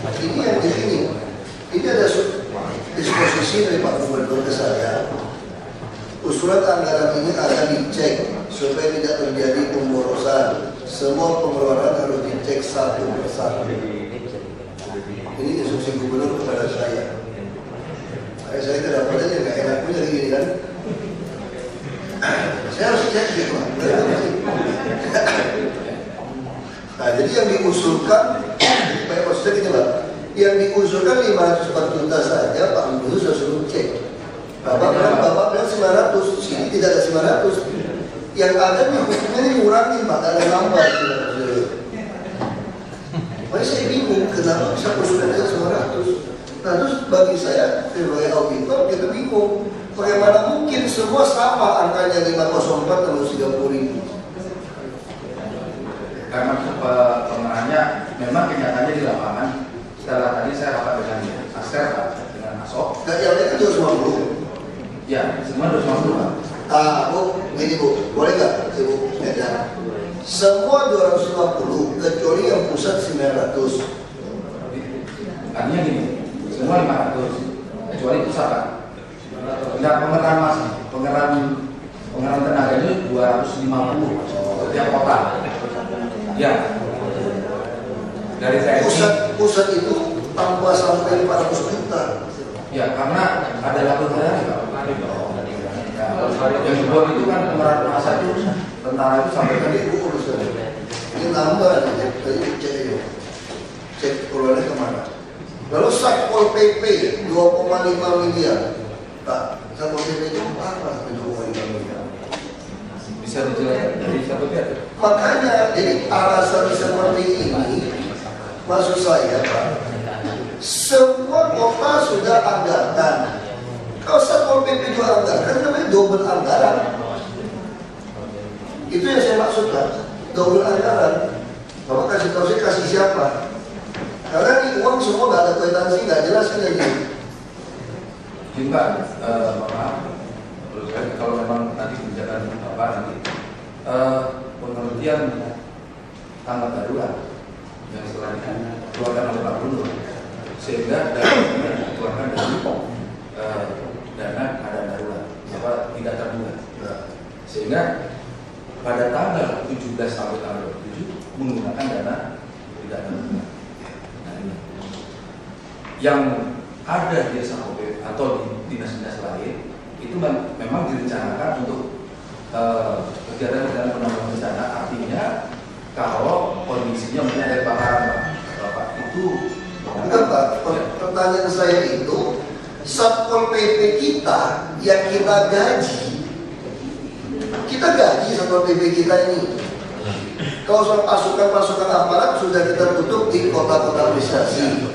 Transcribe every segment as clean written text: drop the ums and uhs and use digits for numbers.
Ini ada disposisi dari Pak Gubernur ke saya. Usulan anggaran ini akan dicek supaya tidak terjadi pemborosan. Semua pengeluaran harus dicek satu persatu. Ini instruksi Gubernur kepada saya. Saya tidak pada nggak enak punya gini kan. Saya harus cek gitu. Nah, jadi yang diusulkan, maksudnya gini Pak, yang diusulkan 504 juta saja, Pak Gubernur sudah suruh cek. Bapak bilang 900, sini tidak ada 900. Yang ada nih hukumnya ini ngurangin Pak, ada nambah. Makanya saya bingung, kenapa bisa usulkan aja 900? Nah terus bagi saya, sebagai auditor, kita bingung. Bagaimana mungkin semua sama angkanya 504 terus 30.000? Karena pengarahannya memang kenyataannya di lapangan. Setelah tadi saya rapat dengan Asker, Pak, dengan Asok. Nah yang lain kan 250. Ya, semua 250 Pak. Bu, ini Bu, boleh nggak Ibu? Ya. Semua 250 kecuali yang pusat 900. Artinya gini, semua 500 kecuali pusat Pak. Enggak, pengerahan Mas, pengerahan tenaga itu 250 setiap kota. Ya. Dari TNI. Pusat itu tanpa sampai 400 juta. Ya, karena ada laporan hari Pak. Yang dibuat itu kan pengerahan masa itu tentara itu sampai Tadi Ibu urus tadi. Ini nambah nih, cek keluarnya kemana? Lalu Satpol PP 2,5 miliar. Pak, Satpol PP itu apa? 2,5 miliar. Bisa dijelaskan dari satu pihak. Makanya jadi alasan seperti ini, maksud saya Pak, semua kota sudah anggarkan. Kalau Satpol PP juga anggaran, namanya double anggaran. Itu yang saya maksudkan, double anggaran. Bapak kasih tahu saya kasih siapa? Karena ini uang semua nggak ada kwitansi, nggak jelas kan ini. Juga, Bapak, kalau memang nanti kebijakan Bapak nanti pengertian tanggap darurat yang setelah dikeluarkan oleh Pak Gubernur, sehingga dana dikeluarkan dari dana keadaan darurat, apa tidak terduga, sehingga pada tanggal 17 sampai tanggal 27 menggunakan dana tidak terduga. Nah, ini yang ada di SAOP atau di dinas-dinas lain itu memang direncanakan untuk kegiatan-kegiatan penanggulangan bencana. Artinya kalau kondisinya mungkin ada kebakaran Pak, itu bukan Pak, pertanyaan saya itu Satpol PP kita yang kita gaji Satpol PP kita ini. Kalau soal pasukan aparat sudah kita tutup di kota-kota prestasi.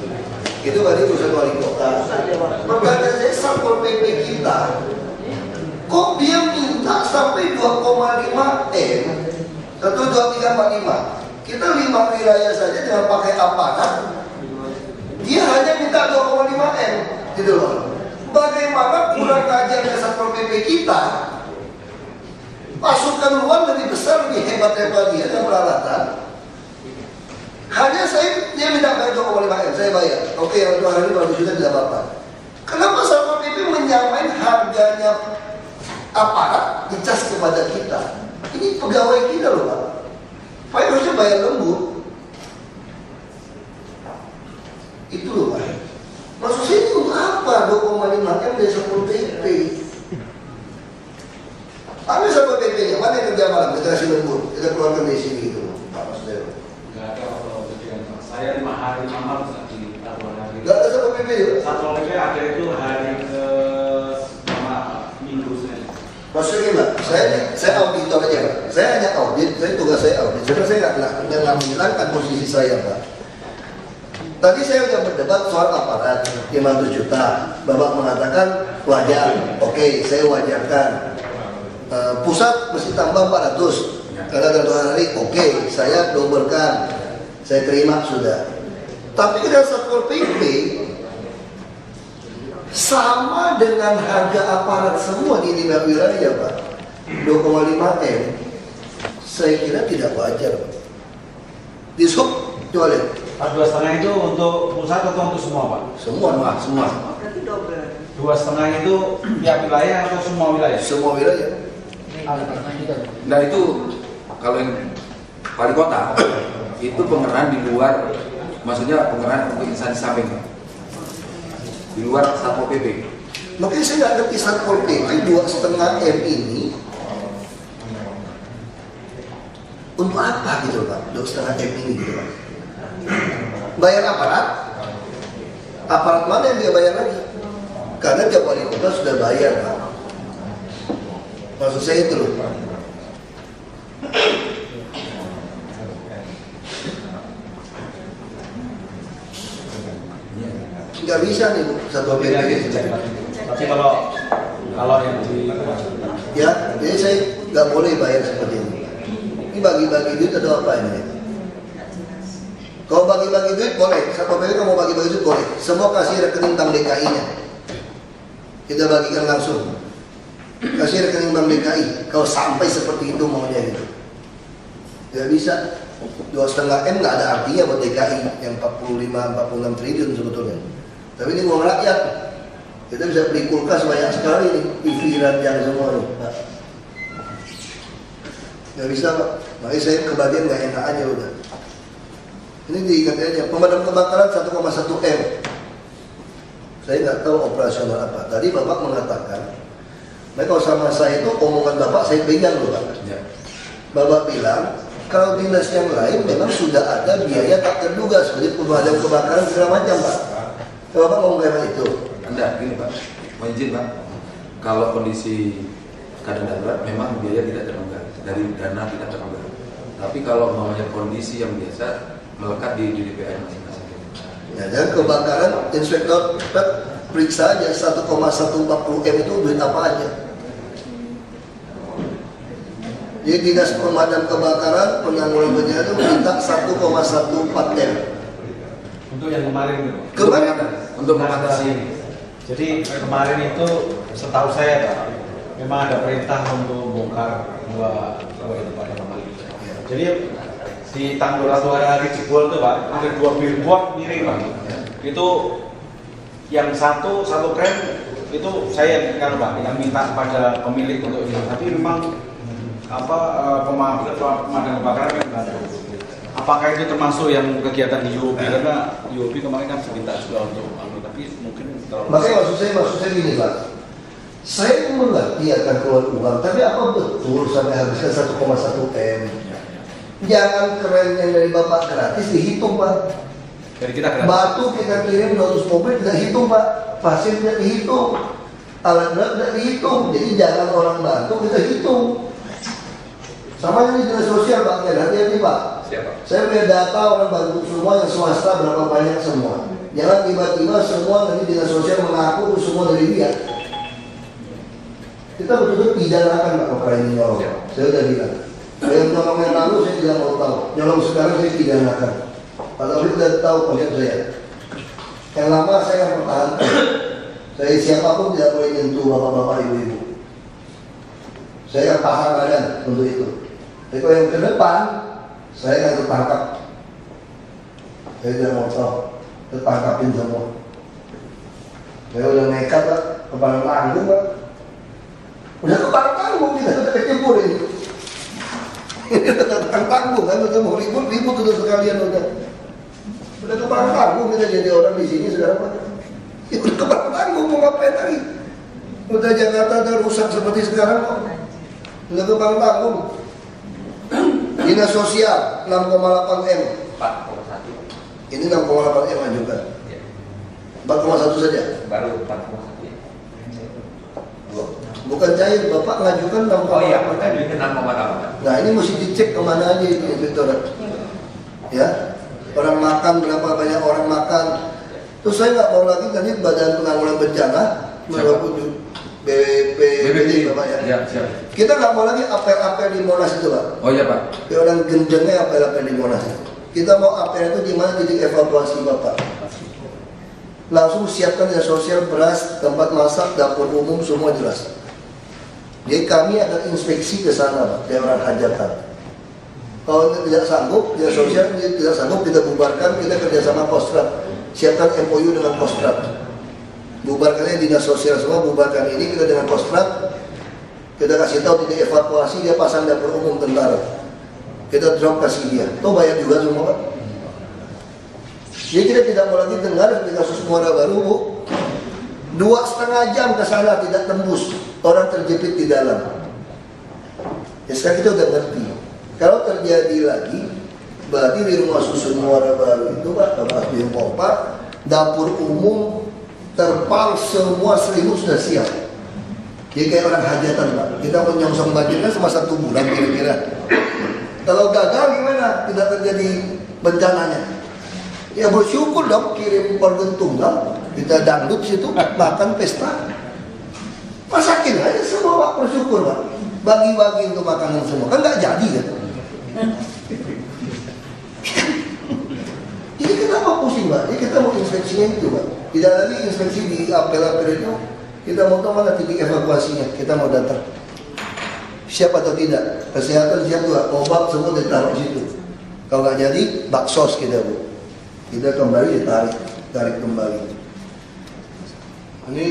Itu berarti urusan wali kota. Pertanyaan saya, Satpol PP kita kok dia minta sampai 2,5 M 12345. Kita 5 wilayah saja dengan pakai aparat, dia hanya minta 2,5 M gitu loh. Bagaimana kurang ajarnya Satpol PP kita? Pasukan luar lebih besar, lebih hebat daripada dia dengan peralatan. Hanya dia minta bayar 2,5 M, saya bayar. Oke, yang 2 hari 200 juta tidak apa-apa. Kenapa Satpol PP menyamain harganya aparat dicas kepada kita? Ini pegawai kita loh Pak. Pak harusnya bayar lembur. Itu loh Pak. Maksud saya ini untuk apa 2,5 M dari Satpol PP? Ambil Satpol PP nya, mana yang kerja malam? Kita kasih lembur, kita keluarkan dari sini gitu Pak Maksudnya. Nggak ada kalau saya 5 hari 5 malam di Satpol PP. Nggak ada Satpol PP ya? Satpol PP ada itu hari ke minggu Senin. Maksudnya gimana? Saya auditor aja Pak. Saya hanya audit, tugas saya audit. Sebenarnya saya nggak menghilangkan posisi saya Pak. Tadi saya sudah berdebat soal aparat 500 juta. Bapak mengatakan wajar. Oke, saya wajarkan. Pusat mesti tambah 400. Karena ada 2 hari. Oke, saya dobelkan. Saya terima sudah. Tapi dengan Satpol PP sama dengan harga aparat semua di 5 wilayah Pak, 2,5 M. Saya kira tidak wajar. Di sub, coba lihat. Pas 2,5 itu untuk pusat atau untuk semua Pak? Semua. Semua. Berarti double. 2,5 itu tiap wilayah atau semua wilayah? Semua wilayah. Nah itu kalau yang wali kota itu pengenalan di luar, maksudnya pengenalan untuk instansi samping di luar Satpol PP. Makanya saya nggak ngerti Satpol PP 2,5 M ini untuk apa gitu Pak? 2,5 M ini gitu Pak? Bayar aparat? Aparat mana yang dia bayar lagi? Karena tiap wali kota sudah bayar Pak. Maksud saya itu loh Pak. Nggak bisa nih Bu, Satpol PP. Tapi kalau yang di Ya, jadi saya nggak boleh bayar seperti ini. Ini bagi-bagi duit atau apa ini? Kalau bagi-bagi duit boleh, Satpol PP kalau mau bagi-bagi duit boleh. Semua kasih rekening bank DKI-nya. Kita bagikan langsung. Kasih rekening bank DKI. Kalau sampai seperti itu maunya gitu. Tidak bisa. 2,5 M nggak ada artinya buat DKI yang 45-46 triliun sebetulnya. Tapi ini uang rakyat. Kita bisa beli kulkas banyak sekali nih, TV ranjang semua nih. Nah. Nggak bisa Pak. Makanya saya kebagian nggak enak aja udah. Ini diingat aja, pemadam kebakaran 1,1 M. Saya nggak tahu operasional apa. Tadi Bapak mengatakan, nah kalau sama saya itu omongan Bapak saya pegang loh Pak. Ya. Bapak bilang, kalau dinas yang lain memang sudah ada biaya tak terduga seperti pemadam kebakaran segala macam Pak. Bapak ngomong kayak itu. Anda gini Pak, mau izin Pak, kalau kondisi keadaan darurat memang biaya tidak terduga dari dana tidak terduga. Tapi kalau namanya kondisi yang biasa melekat di DPR masing-masing. Ya, dan kebakaran inspektor periksa aja 1,140 M itu duit apa aja. Jadi dinas pemadam kebakaran penanggulangan bencana itu minta 1,14 M. untuk yang kemarin itu. Kemarin untuk mengatasi ini. Jadi kemarin itu setahu saya Pak, memang ada perintah untuk bongkar dua itu pada kemarin. Jadi di Tanggul Suara hari jebol itu Pak, ada 2 billboard miring Pak. Itu yang satu kren itu saya kan Pak yang minta pada pemilik untuk ini. Tapi memang pemadam kebakaran kan nggak ada. Apakah itu termasuk yang kegiatan di UOB? Karena UOB kemarin kan diminta juga untuk tapi mungkin terlalu. Makanya maksud saya gini Pak. Saya mengerti akan keluar uang, tapi apa betul sampai habiskan 1,1 M? Jangan keren yang dari Bapak gratis dihitung Pak. Dari kita gratis. Batu kita kirim 200 mobil tidak hitung Pak. Pasir tidak dihitung. Alat berat tidak dihitung. Jadi jangan orang bantu kita hitung. Sama ini dinas sosial Pak, hati-hati Pak. Siapa? Saya punya data orang bantu semua yang swasta berapa banyak semua. Jangan tiba-tiba semua nanti dinas sosial mengaku itu semua dari dia. Kita betul-betul pidanakan Pak perkara ini nyolong. Saya udah bilang. Yang nyolong yang lalu saya tidak mau tahu. Nyolong sekarang saya pidanakan. Pak Taufik udah tahu konsep saya. Yang lama saya akan pertahankan. Saya siapapun tidak boleh nyentuh bapak-bapak ibu-ibu. Saya akan tahan badan untuk itu. Tapi kalau yang ke depan, saya akan tertangkap. Saya tidak mau tahu. Tertangkapin semua. Saya udah nekat Pak. Kepala tanggung Pak. Udah kepala tanggung kita udah kecebur ini. Ini udah tanggung kan, udah mau ribut udah sekalian udah. Udah kepala tanggung kita jadi orang di sini sekarang Pak. Ya udah kepala tanggung mau ngapain lagi? Udah Jakarta udah rusak seperti sekarang kok. Udah kepala tanggung. Dinas sosial 6,8 M. 4,1. Ini 6,8 M ajukan. 4,1 saja. Baru 4,1. Bukan cair, Bapak ngajukan 6,8. Oh iya, ngajukan 6,8. Nah ini mesti dicek kemana aja itu inspektorat. Ya, orang makan berapa banyak orang makan. Terus saya nggak mau lagi nanti Badan Penanggulangan Bencana melalui BPBD Bapak ya. Ya, siap. Kita nggak mau lagi apel-apel di Monas itu Pak. Oh iya Pak. Kayak orang gendengnya apel-apel di Monas itu. Kita mau apel itu di mana titik evakuasi Bapak. Langsung siapkan dinas sosial, beras, tempat masak, dapur umum semua jelas. Jadi kami akan inspeksi ke sana Pak, daerah hajatan. Kalau tidak sanggup, dinas sosial tidak sanggup, kita bubarkan, kita kerjasama Kostrad. Siapkan MOU dengan Kostrad. Bubarkannya dinas sosial semua, bubarkan ini kita dengan Kostrad. Kita kasih tahu titik evakuasi, dia pasang dapur umum tentara. Kita drop kasih dia. Tuh bayar juga semua kan? Jadi kita tidak mau lagi dengar di kasus Muara Baru, Bu. 2,5 jam ke sana tidak tembus, orang terjepit di dalam. Ya sekarang kita udah ngerti. Kalau terjadi lagi, berarti di rumah susun Muara Baru itu Pak, kalau di pompa, dapur umum terpal semua selimut sudah siap. Jadi kayak orang hajatan Pak, kita menyongsong banjirnya selama 1 bulan kira-kira. Kalau gagal gimana? Tidak terjadi bencananya. Ya bersyukur dong, kirim organ tunggal, kita dangdut situ, makan pesta. Masakin aja semua Pak, bersyukur Pak. Bagi-bagi untuk makanan semua, kan nggak jadi kan? Jadi kenapa pusing Pak? Jadi kita mau inspeksinya itu Pak. Tidak lagi inspeksi di apel-apel itu. Kita mau tahu mana titik evakuasinya. Kita mau datang. Siap atau tidak? Kesehatan siap juga. Obat semua ditaruh di situ. Kalau nggak jadi, baksos kita Bu. Kita kembali tarik kembali. Ini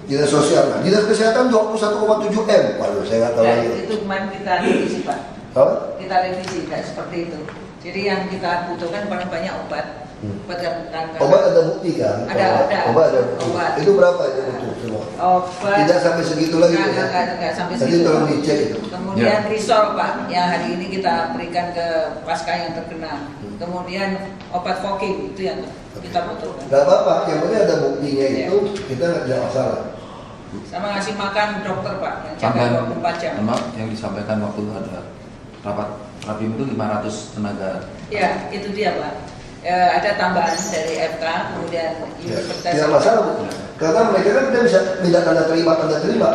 dinas sosial. Nah, dinas kesehatan 21,7 M. Waduh, saya nggak tahu lagi. Itu kemarin kita revisi Pak. Apa? Kita revisi kayak seperti itu. Jadi yang kita butuhkan paling banyak obat. Obat kanker. Obat ada bukti kan? Ada. Obat ada bukti. Obat. Itu berapa itu butuh semua? Obat. Tidak sampai segitu lagi. Enggak sampai Nanti segitu. tolong dicek itu. Kemudian risol Pak, yang hari ini kita berikan ke pasca yang terkena. Kemudian obat fogging itu yang kita butuhkan. Gak apa-apa, yang penting ada buktinya itu, kita nggak ada masalah. Sama ngasih makan dokter Pak, yang jaga Tambahan 24 jam. Maaf, yang disampaikan waktu ada rapat rapim itu 500 tenaga. Ya, itu dia Pak. Ada tambahan dari FK, kemudian Ya, universitas. tidak masalah Bu. Karena mereka kan kita bisa pindah tanda terima.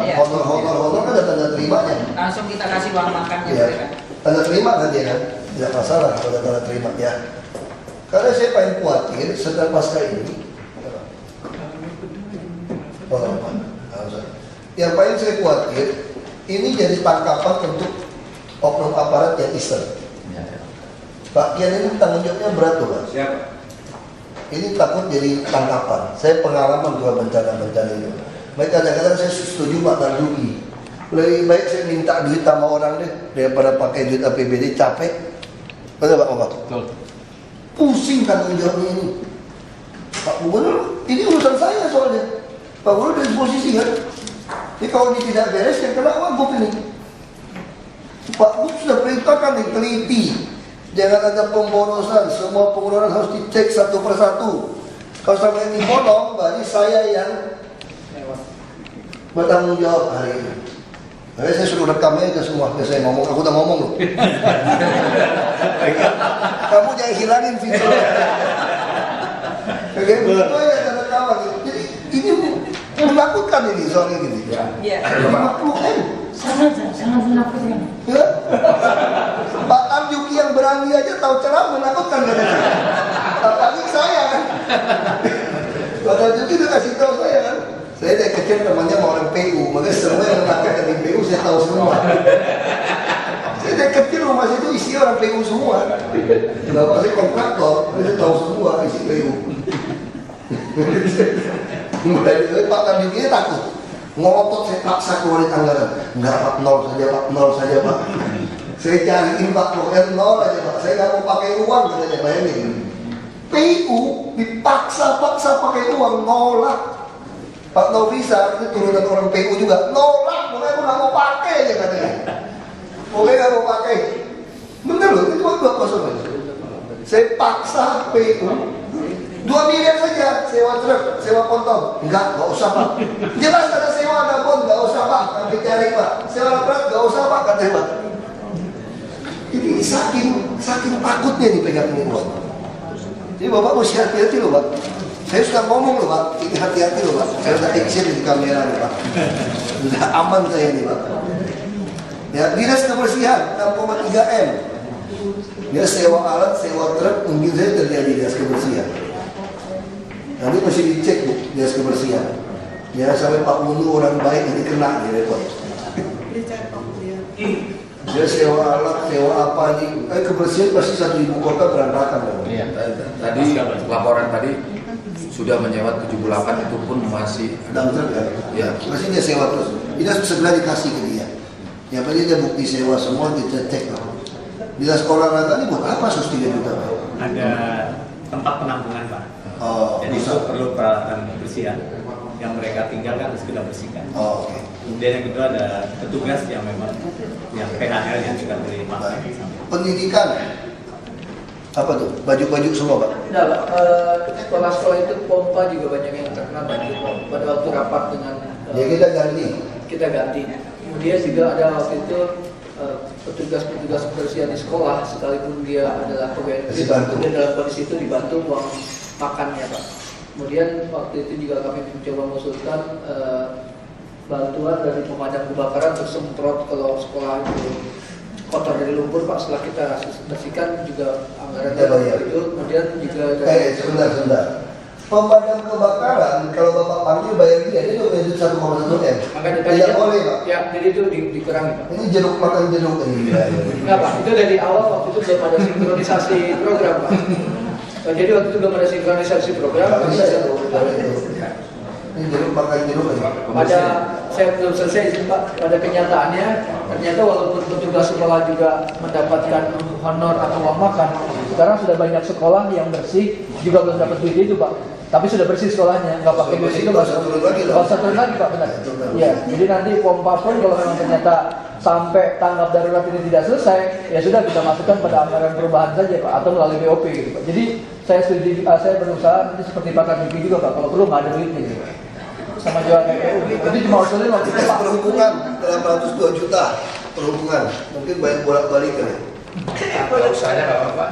Ya. Honor kan ada tanda terimanya. Langsung kita kasih uang makannya Ya. mereka. Tanda terima kan dia kan? Tidak masalah kalau ada tanda terima ya. Karena saya paling khawatir setelah pasca ini. Yang paling saya khawatir ini jadi tangkapan untuk oknum aparat yang iseng. Ya, ya. Pak Kian ini tanggung jawabnya berat tuh Pak. Siap. Ini takut jadi tangkapan. Saya pengalaman juga bencana-bencana itu. Mereka kadang-kadang saya setuju makan rugi. Lebih baik saya minta duit sama orang deh daripada pakai duit APBD capek. Betul Pak Bapak? Betul. Pusing tanggung jawabnya ini. Pak Gubernur, ini urusan saya soalnya. Pak Gubernur dari posisi kan. Jadi kalau ini tidak beres, yang kena wagub ini. Pak Gubernur sudah perintahkan diteliti. Jangan ada pemborosan, semua pengeluaran harus dicek satu persatu. Kalau sampai ini bolong, berarti saya yang bertanggung jawab hari ini. Makanya saya suruh rekam aja semua, biar saya ngomong, aku udah ngomong loh. Kamu jangan hilangin videonya. Kayak begitu ya, ada rekaman. Jadi ini menakutkan ini soalnya gini. Iya. 50 M. Sangat menakutkan. Ya? Pak Tarjuki yang berani aja tahu celah menakutkan katanya. Apalagi saya kan. Pak Tarjuki udah kasih tahu saya kan. Saya dari kecil temannya sama orang PU, makanya semua yang menakutkan di PU saya tahu semua. Saya dari kecil rumah saya itu isi orang PU semua. Bapak saya kontraktor, saya tahu semua isi PU. Mulai Pak Tarjuki takut. Ngotot saya paksa keluarin anggaran. Enggak Pak, nol saja Pak. Saya cariin Pak, pokoknya nol aja Pak. Saya nggak mau pakai uang katanya, bayangin. PU dipaksa-paksa pakai uang, nolak. Pak Novisa, itu turunan orang PU juga, nolak. Pokoknya aku nggak mau pakai aja katanya. Pokoknya nggak mau pakai. Bener loh, itu cuma 2-0 aja. Saya paksa PU 2 miliar saja sewa truk, sewa pontong. Enggak usah Pak. Jelas ada sewa, ada bon, enggak usah Pak. Kami cari Pak. Sewa berat, enggak usah Pak, katanya Pak. Jadi saking takutnya nih pegang ini uang. Jadi Bapak mesti hati-hati loh Pak. Saya sudah ngomong loh Pak, ini hati-hati loh Pak. Saya sudah action di kamera nih Pak. Sudah aman saya nih Pak. Ya, dinas kebersihan 6,3 M. Dia sewa alat, sewa truk, mungkin saya terjadi dinas kebersihan. Nanti mesti dicek Bu, dinas kebersihan. Jangan sampai Pak Munu orang baik nanti kena di repot. Dia sewa alat, sewa apa nih? Kebersihan pasti satu ibu kota berantakan dong. Iya. Tadi laporan tadi sudah menyewa 78 itu pun masih Damter ya? ya. Masih dia sewa terus. Dinas segera dikasih ke dia. Yang penting dia bukti sewa semua kita cek lah. Dinas olahraga ini buat apa 3 juta Pak? Ada tempat penampungan Pak. Oh, Jadi itu bisa. perlu peralatan kebersihan yang mereka tinggalkan harus kita bersihkan. Oh, oke. Kemudian yang kedua ada petugas yang memang yang PHL yang juga boleh pakai. Pendidikan apa tuh? Baju-baju semua Pak? Tidak, Pak. Sekolah-sekolah itu pompa juga banyak yang terkena banjir Pak. Pada waktu rapat dengan Ya kita ganti. kita ganti. Kemudian juga ada waktu itu petugas-petugas kebersihan di sekolah, sekalipun dia adalah pegawai negeri, Dibantu. kemudian dalam kondisi itu dibantu uang makannya Pak. Kemudian waktu itu juga kami mencoba mengusulkan bantuan dari pemadam kebakaran untuk semprot kalau sekolah itu kotor dari lumpur Pak. Setelah kita bersihkan juga anggaran Kita bayar. itu. Kemudian juga dari Sebentar. Pemadam kebakaran kalau Bapak panggil bayar dia itu 1,1 M. maka Tidak boleh Pak. Ya, jadi itu dikurangi Pak. Ini jeruk makan jeruk ini. Enggak Pak, itu dari awal waktu itu belum ada sinkronisasi program Pak. Jadi waktu itu belum ada sinkronisasi program. Nggak bisa ya tuh. Ini jeruk makan jeruk ini. Pada saya belum selesai izin Pak. Pada kenyataannya ternyata walaupun petugas sekolah juga mendapatkan honor atau uang makan, sekarang sudah banyak sekolah yang bersih juga belum dapat duit itu Pak. Tapi sudah bersih sekolahnya, nggak pakai duit itu Nggak usah turun lagi dong. Nggak usah turun lagi Pak, benar. Ya, jadi nanti pompa pun kalau memang ternyata sampai tanggap darurat ini tidak selesai, ya sudah kita masukkan pada anggaran perubahan saja Pak, atau melalui BOP gitu Pak. Jadi saya setuju, saya berusaha nanti seperti Pak Kadiki juga Pak, kalau perlu nggak ada duitnya gitu. Sama jual PPU, itu cuma usulin waktu itu Pak. Perhubungan 802 juta perhubungan mungkin banyak bolak-balik kan. Kalau usahanya nggak apa-apa.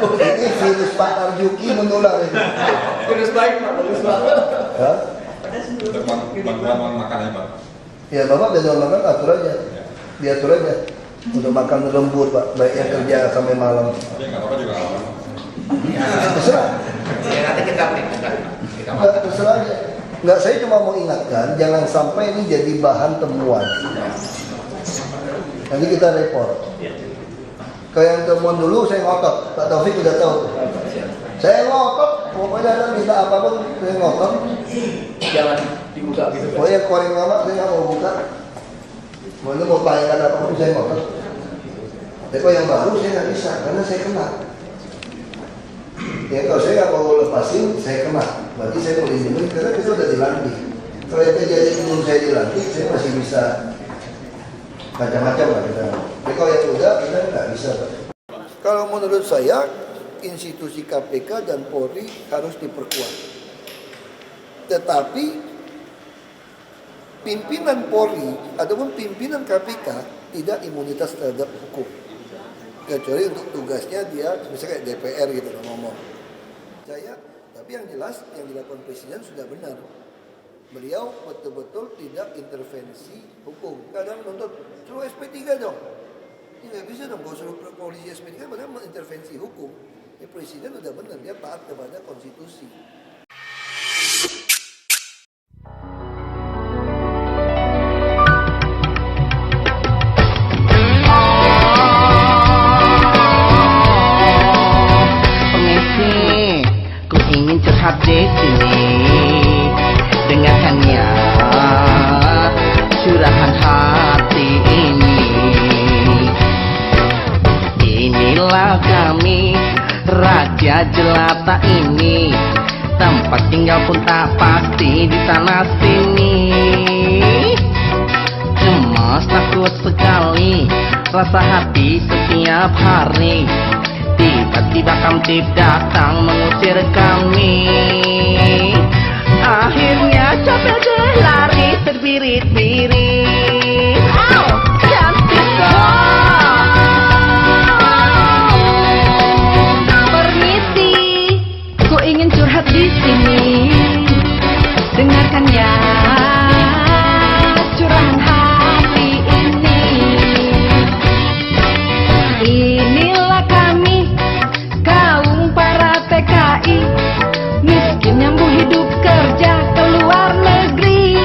Ini virus Pak Marjuki menular ini. Terus baik Pak, bagus banget. Ya? Bantuan makan ya Pak? Ya Bapak bantuan makan atur aja. Diatur aja. Untuk makan lembur Pak, baik yang kerja sampai malam. Tapi nggak apa-apa juga nggak apa-apa. Terserah. Ya nanti kita perintahkan. Kita Enggak, terserah aja. Enggak, saya cuma mau ingatkan jangan sampai ini jadi bahan temuan. Nanti kita report. Kayak yang temuan dulu saya ngotot, Pak Taufik udah tahu. Saya ngotot, pokoknya ada minta apapun saya ngotot. Jangan dibuka gitu Pak. Pokoknya koreng lama saya nggak mau buka. Mau tayangan apapun saya ngotot. Tapi kalau yang baru saya nggak bisa karena saya kena. Ya kalau saya nggak mau lepasin, saya kena. Berarti saya mau lindungi karena kita udah dilantik. Kalau yang terjadi sebelum saya dilantik, saya masih bisa macam-macam lah kita. Tapi kalau yang udah kita nggak bisa. Kalau menurut saya institusi KPK dan Polri harus diperkuat. Tetapi pimpinan Polri ataupun pimpinan KPK tidak imunitas terhadap hukum. Kecuali untuk tugasnya dia misalnya kayak DPR gitu ngomong. Tapi yang jelas yang dilakukan Presiden sudah benar. Beliau betul-betul tidak intervensi hukum. Kadang nuntut suruh SP3 dong. Ini nggak bisa dong kalau suruh polisi SP3 padahal mengintervensi hukum. Ya Presiden udah benar dia taat kepada konstitusi. Curhat di sini, dengarkan ya curahan hati ini. Inilah kami, raja jelata ini, tempat tinggal pun tak pasti di sana sini. Cemas takut sekali, rasa hati setiap hari. Tiba-tiba Kamtib datang mengusir kami. Akhirnya capek deh lari terbirit-birit. Kamtib permisi, ku ingin curhat di sini. Dengarkan ya curahan hati ini. Inilah kami, kaum para TKI, miskin nyambung hidup kerja ke luar negeri.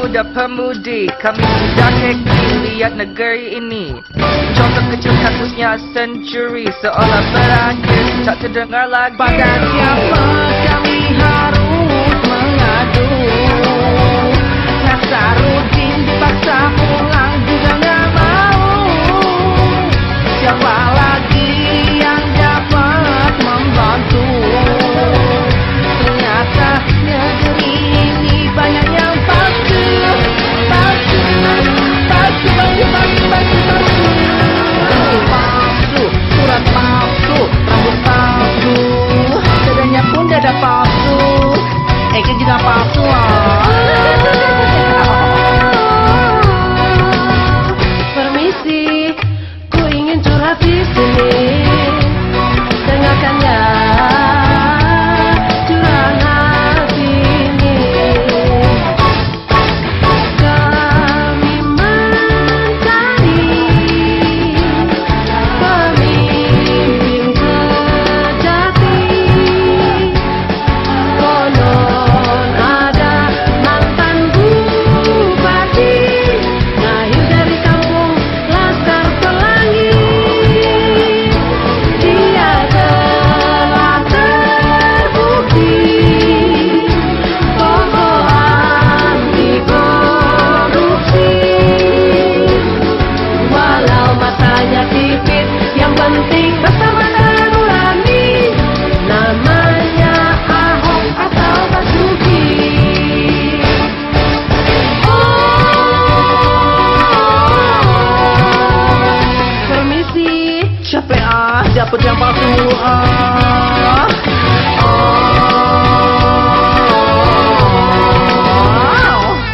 pemuda-pemudi, kami sudah happy lihat negeri ini. Contoh kecil kasusnya Century seolah berakhir, tak terdengar lagi. Pada siapa kami harus mengadu? Nasarudin dipaksa pulang juga nggak mau. Siapa lagi yang dapat membantu? Ternyata negeri ini banyak yang palsu, palsu, palsu, palsu, palsu, palsu, palsu. Baju palsu, surat palsu, rambut palsu, dadanya pun dada palsu, juga palsu. Permisi, ku ingin curhat di sini. Dengarkan ya. Dapat yang palsu.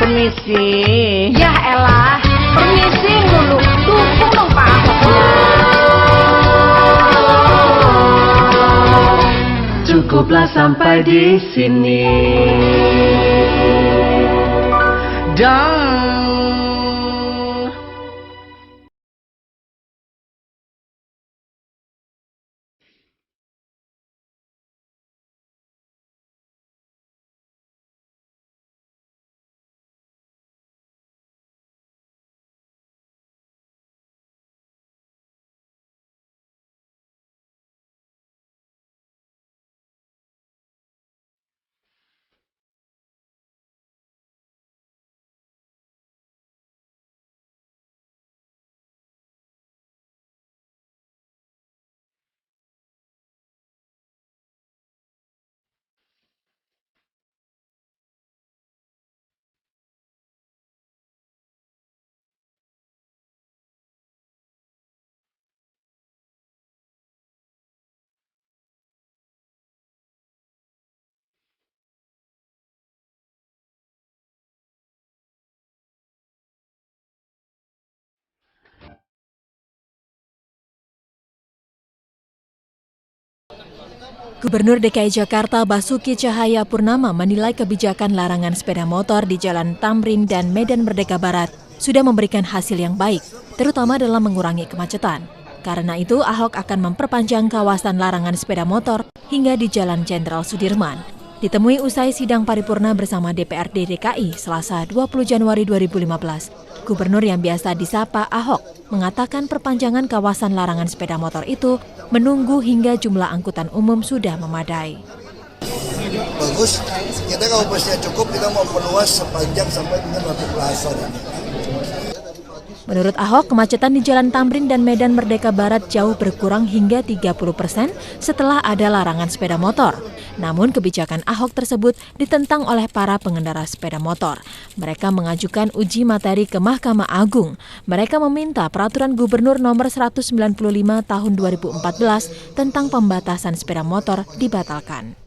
Permisi. Ya elah, permisi dulu. Dukung dong Pak Ahoknya. Cukuplah sampai di sini. Dan Gubernur DKI Jakarta Basuki Cahayapurnama menilai kebijakan larangan sepeda motor di Jalan Tamrin dan Medan Merdeka Barat sudah memberikan hasil yang baik, terutama dalam mengurangi kemacetan. Karena itu, Ahok akan memperpanjang kawasan larangan sepeda motor hingga di Jalan Jenderal Sudirman. Ditemui usai sidang paripurna bersama DPRD DKI Selasa 20 Januari 2015, Gubernur yang biasa disapa Ahok mengatakan perpanjangan kawasan larangan sepeda motor itu menunggu hingga jumlah angkutan umum sudah memadai. Bagus, kita kalau busnya cukup, kita mau perluas sepanjang sampai dengan Ratu Plaza. Menurut Ahok, kemacetan di Jalan Tamrin dan Medan Merdeka Barat jauh berkurang hingga 30% setelah ada larangan sepeda motor. Namun kebijakan Ahok tersebut ditentang oleh para pengendara sepeda motor. Mereka mengajukan uji materi ke Mahkamah Agung. Mereka meminta Peraturan Gubernur Nomor 195 Tahun 2014 tentang pembatasan sepeda motor dibatalkan.